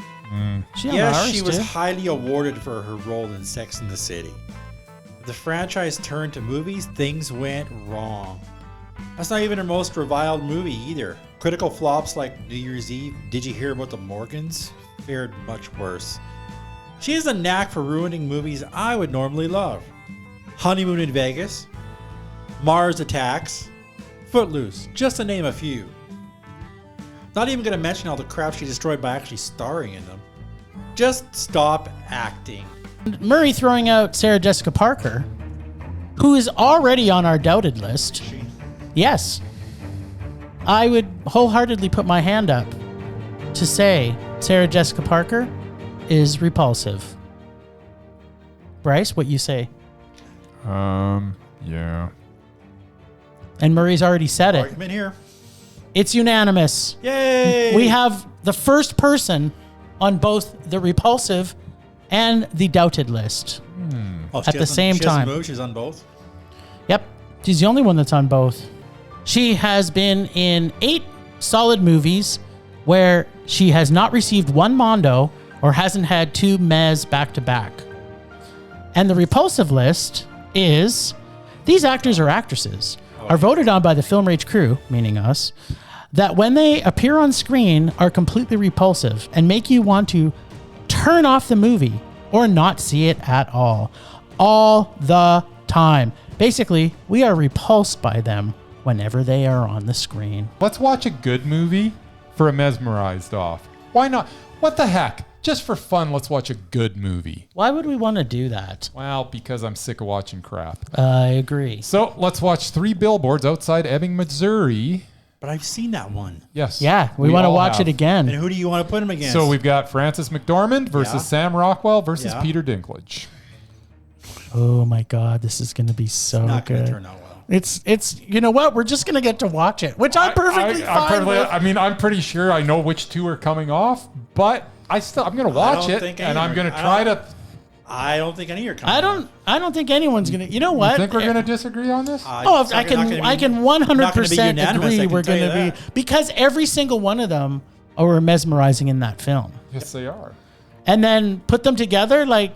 She on Yes, ours, she was too. highly awarded for her role in Sex and the City. The franchise turned to movies, things went wrong. That's not even her most reviled movie either. Critical flops like New Year's Eve, Did You Hear About the Morgans? Fared much worse. She has a knack for ruining movies I would normally love. Honeymoon in Vegas, Mars Attacks, Footloose, just to name a few. Not even going to mention all the crap she destroyed by actually starring in them. Just stop acting. Murray throwing out Sarah Jessica Parker, who is already on our doubted list. Yes. I would wholeheartedly put my hand up to say Sarah Jessica Parker is repulsive. Bryce, what you say? Yeah. And Murray's already said it. Argument here. It's unanimous. Yay! We have the first person on both the repulsive and the doubted list. Oh, at the same time. She's on both. Yep. She's the only one that's on both. She has been in 8 solid movies where she has not received 1 Mondo or hasn't had 2 Mez back to back. And the repulsive list is these actors or actresses are voted on by the Film Rage crew, meaning us, that when they appear on screen are completely repulsive and make you want to turn off the movie or not see it at all the time. Basically, we are repulsed by them whenever they are on the screen. Let's watch a good movie for a Mesmerized off. Why not? What the heck? Just for fun, let's watch a good movie. Why would we want to do that? Well, because I'm sick of watching crap. I agree. So let's watch 3 billboards outside Ebbing, Missouri. But I've seen that one. Yes. Yeah, we want to all watch have. it again. And who do you want to put him against? So we've got Frances McDormand versus Yeah. Sam Rockwell versus Yeah. Peter Dinklage. Oh my God, this is going to be so not going good. to turn out well. It's you know what? We're just gonna get to watch it, which I'm perfectly fine with. I mean, I'm pretty sure I know which two are coming off, but I'm gonna watch it, and I'm gonna try to. I don't think any are coming. I don't think anyone's gonna. You know what? You think we're gonna disagree on this? I can 100% agree. We're gonna be because every single one of them are mesmerizing in that film. Yes, they are. And then put them together, like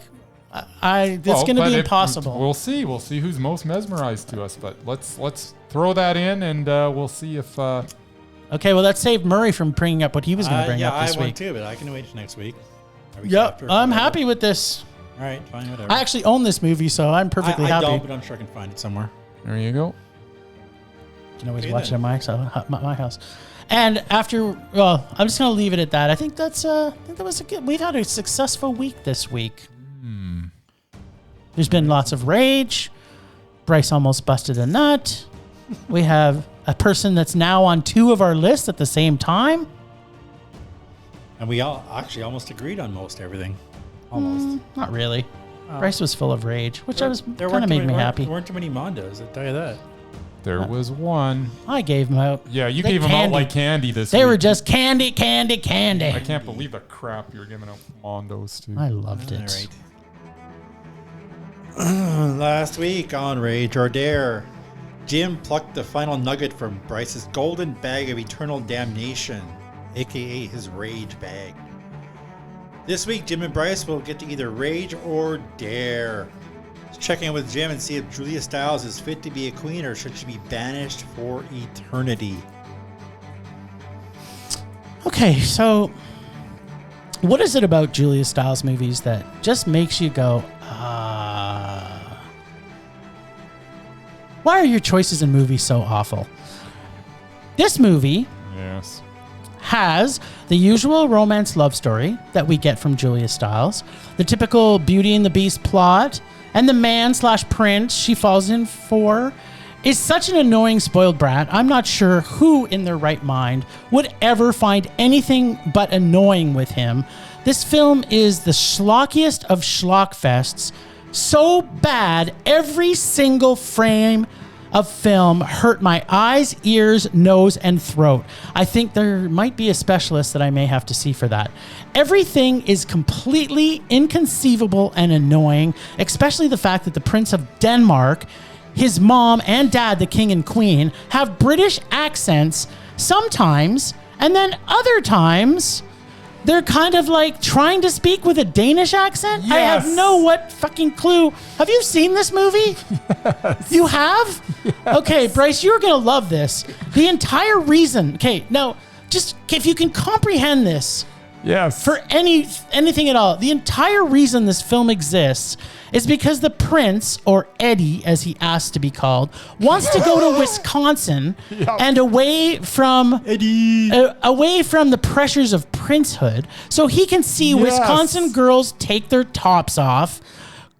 it's going to be impossible. We'll see. We'll see who's most mesmerized to us. But let's throw that in, and we'll see if. Okay, well, that saved Murray from bringing up what he was going to bring up this I week. want to, but I can wait till next week. Yep, I'm happy with this. All right, fine, whatever. I actually own this movie, so I'm perfectly happy. I don't, but I'm sure I can find it somewhere. There you go. You can always watch it at my house. And after, well, I'm just going to leave it at that. I think that was a good. We've had a successful week this week. There's been lots of rage. Bryce almost busted a nut. We have a person that's now on 2 of our lists at the same time. And we all actually almost agreed on most everything. Almost. Not really. Bryce was full of rage, which kind of made me happy. There weren't too many Mondos, I'll tell you that. There was one. I gave them out. Yeah, you gave them out like candy this week. They were just candy. I can't believe the crap you were giving out Mondos to. I loved it. All right. Last week on Rage or Dare, Jim plucked the final nugget from Bryce's golden bag of eternal damnation, aka his rage bag. This week, Jim and Bryce will get to either rage or dare. Let's check in with Jim and see if Julia Stiles is fit to be a queen or should she be banished for eternity. Okay, so what is it about Julia Stiles movies that just makes you go, why are your choices in movies so awful? This movie has the usual romance love story that we get from Julia Stiles, the typical Beauty and the Beast plot, and the man/prince she falls in for is such an annoying spoiled brat. I'm not sure who in their right mind would ever find anything but annoying with him. This film is the schlockiest of schlockfests. So bad, every single frame of film hurt my eyes, ears, nose, and throat. I think there might be a specialist that I may have to see for that. Everything is completely inconceivable and annoying, especially the fact that the Prince of Denmark, his mom and dad, the king and queen, have British accents sometimes, and then other times they're kind of like trying to speak with a Danish accent. Yes. I have no fucking clue. Have you seen this movie? Yes. You have? Yes. Okay, Bryce, you're going to love this. The entire reason. Okay, now, just if you can comprehend this. Yes. For anything at all. The entire reason this film exists is because the prince, or Eddie, as he asked to be called, wants to go to Wisconsin and away from the pressures of princehood, so he can see Wisconsin girls take their tops off,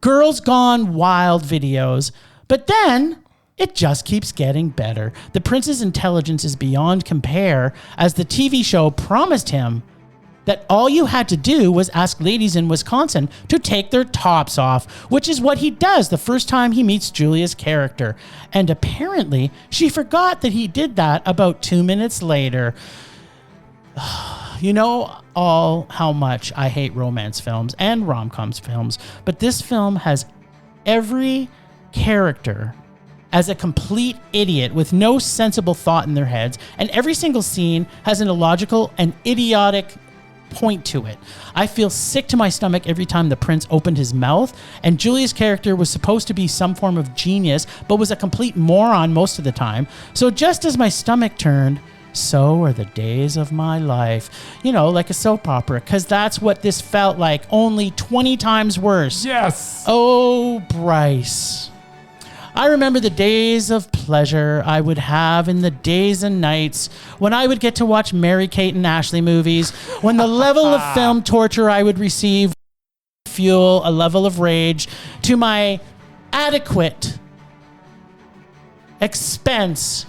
Girls Gone Wild videos. But then it just keeps getting better. The prince's intelligence is beyond compare, as the TV show promised him that all you had to do was ask ladies in Wisconsin to take their tops off, which is what he does the first time he meets Julia's character. And apparently, she forgot that he did that about 2 minutes later. You know how much I hate romance films and rom-coms films, but this film has every character as a complete idiot with no sensible thought in their heads, and every single scene has an illogical and idiotic point to it. I feel sick to my stomach every time the prince opened his mouth, and Julia's character was supposed to be some form of genius, but was a complete moron most of the time. So just as my stomach turned, so are the days of my life. You know, like a soap opera, because that's what this felt like, only 20 times worse. Yes. Oh, Bryce. I remember the days of pleasure I would have in the days and nights when I would get to watch Mary-Kate and Ashley movies, when the level of film torture I would receive fuel a level of rage to my adequate expense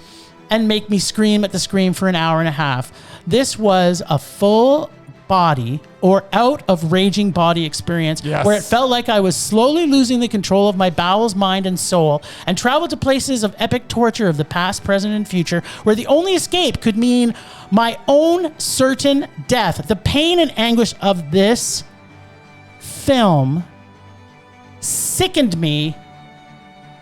and make me scream at the screen for an hour and a half. This was a full body or out of raging body experience Yes. where it felt like I was slowly losing the control of my bowels, mind, and soul, and traveled to places of epic torture of the past, present, and future where the only escape could mean my own certain death. The pain and anguish of this film sickened me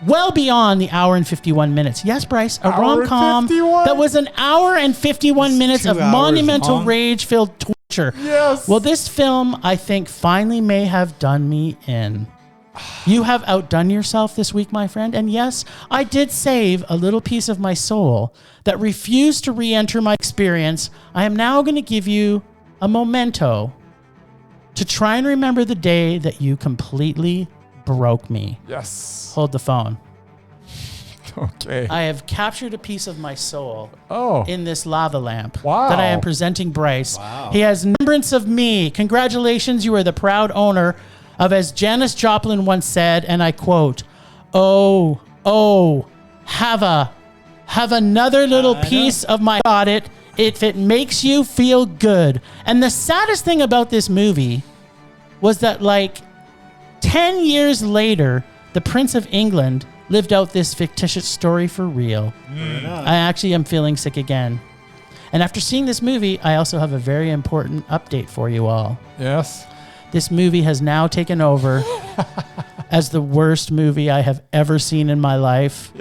well beyond the hour and 51 minutes. Yes, Bryce, a Hour and rom-com 51? that was an hour and 51 minutes 2 of hours monumental long. rage-filled torture. Yes. Well, this film, I think, finally may have done me in. You have outdone yourself this week, my friend. And yes, I did save a little piece of my soul that refused to re-enter my experience. I am now going to give you a memento to try and remember the day that you completely broke me. Yes. Hold the phone. Okay. I have captured a piece of my soul Oh. in this lava lamp Wow. that I am presenting Bryce. Wow. He has remembrance of me. Congratulations, you are the proud owner of, as Janis Joplin once said, and I quote, "Oh, have another little piece of my got it if it makes you feel good." And the saddest thing about this movie was that, like, 10 years later, the Prince of England lived out this fictitious story for real. I actually am feeling sick again. And after seeing this movie, I also have a very important update for you all. Yes. This movie has now taken over as the worst movie I have ever seen in my life,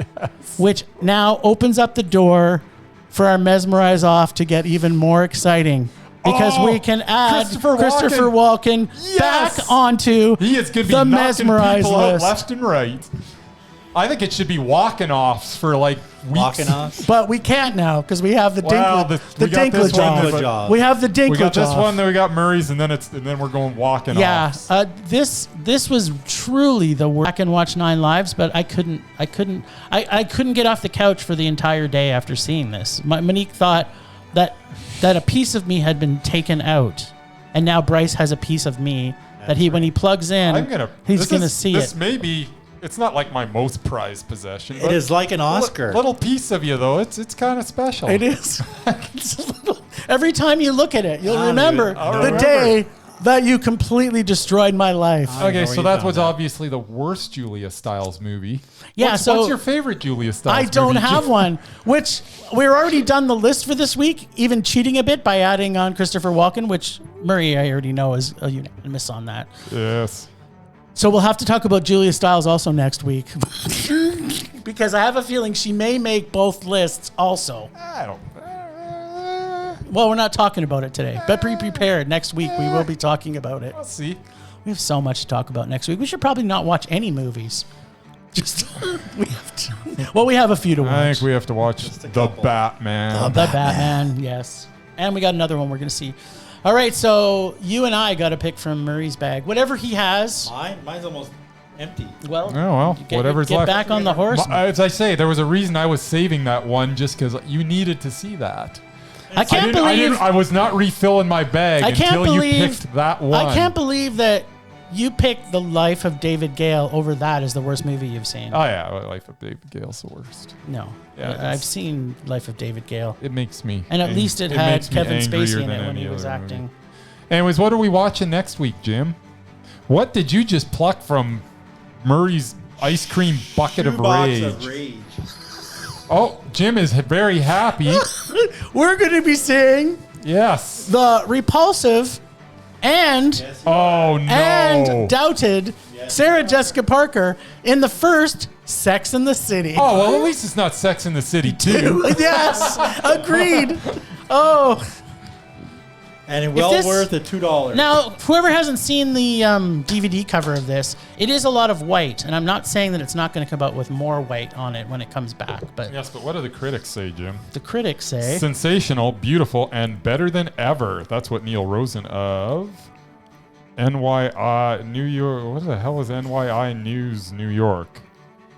which now opens up the door for our Mesmerized off to get even more exciting. Because Oh, we can add Christopher Christopher Walken Yes! back onto He is going to be the knocking Mesmerized people out list. left and right. I think it should be walking offs for like weeks. Walking off. But we can't now because we have the Wow, the we got this Dinklage one off. that- job. We have the Dinklage We got this off. one, then we got Murray's, and then we're going walking Yeah, offs. this was truly the worst. I can watch 9 Lives, but I couldn't get off the couch for the entire day after seeing this. Monique thought that a piece of me had been taken out, and now Bryce has a piece of me that when he plugs in, he's gonna see This it. may be. It's not like my most prized possession. It but is like an Oscar. Little piece of you though. It's kind of special. It is. It's a little- every time you look at it, you'll I'll remember I'll the remember. day that you completely destroyed my life. I know Okay, where so you that found was that. obviously the worst Julia Stiles movie. Yeah, What's your favorite Julia Stiles I movie? don't have one, which we're already done the list for this week, even cheating a bit by adding on Christopher Walken, which Murray, I already know, is a unanimous on that. Yes. So we'll have to talk about Julia Stiles also next week. Because I have a feeling she may make both lists also. I don't. Well, we're not talking about it today, but be prepared. Next week, we will be talking about it. Let's see. We have so much to talk about next week. We should probably not watch any movies. Just we have to. Well, we have a few to watch. I think we have to watch a The couple. Batman. The Batman, yes. And we got another one we're going to see. All right, so you and I got to pick from Murray's bag. Whatever he has, Mine's almost empty. well, Oh, well, get, whatever's get left. back on the horse. As I say, there was a reason I was saving that one just because you needed to see that. I can't believe I was not refilling my bag I can't until believe- you picked that one. I can't believe that you picked The Life of David Gale over that as the worst movie you've seen. Oh yeah, Life of David Gale's the worst. No. Yeah, it I've is. seen Life of David Gale. It makes me. And at least it had makes me Kevin angrier Spacey in than it when any he was other movie. acting. Anyways, what are we watching next week, Jim? What did you just pluck from Murray's ice cream bucket of Shoebox rage? of rage. Oh, Jim is very happy. We're going to be seeing Yes. the repulsive and Yes, Oh no. and doubted Sarah Jessica Parker in the first Sex in the City. Oh well, at least it's not Sex in the City 2. Yes, agreed. Oh, and well this- worth the $2. now whoever hasn't seen the DVD cover of this, it is a lot of white, and I'm not saying that it's not going to come out with more white on it when it comes back, but Yes, but what do the critics say, Jim? the critics say Sensational, beautiful, and better than ever. That's what Neil Rosen of NYI New York. What the hell is NYI News New York?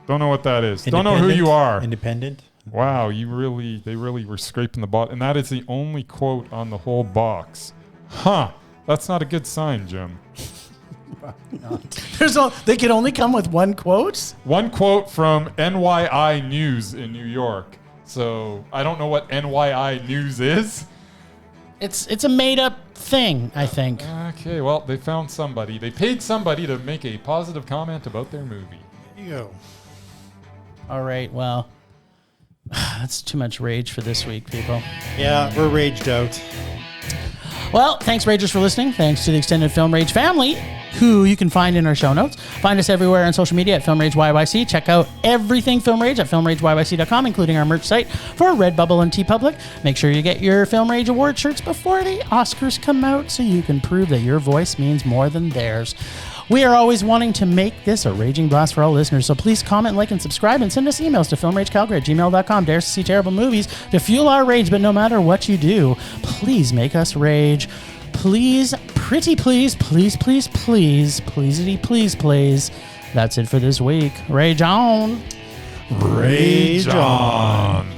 Don't know what that is. Don't know who you are. Independent. Wow, they really were scraping the bottom. And that is the only quote on the whole box. Huh. That's not a good sign, Jim. they can only come with one quote. One quote from NYI News in New York. So I don't know what NYI News is, It's a made up thing, I think. Okay, well, they found somebody. They paid somebody to make a positive comment about their movie. There you go. All right, well, that's too much rage for this week, people. Yeah, we're raged out. Well, thanks, Ragers, for listening. Thanks to the extended Film Rage family, who you can find in our show notes. Find us everywhere on social media at Film Rage YYC. Check out everything Film Rage at filmrageyyc.com, including our merch site for Redbubble and TeePublic. Make sure you get your Film Rage award shirts before the Oscars come out so you can prove that your voice means more than theirs. We are always wanting to make this a raging blast for all listeners, so please comment, like, and subscribe, and send us emails to filmragecalgary@gmail.com. Dare us to see terrible movies to fuel our rage, but no matter what you do, please make us rage. Please, pretty please, please, please, please, pleasity, please, please. That's it for this week. Rage on. Rage on.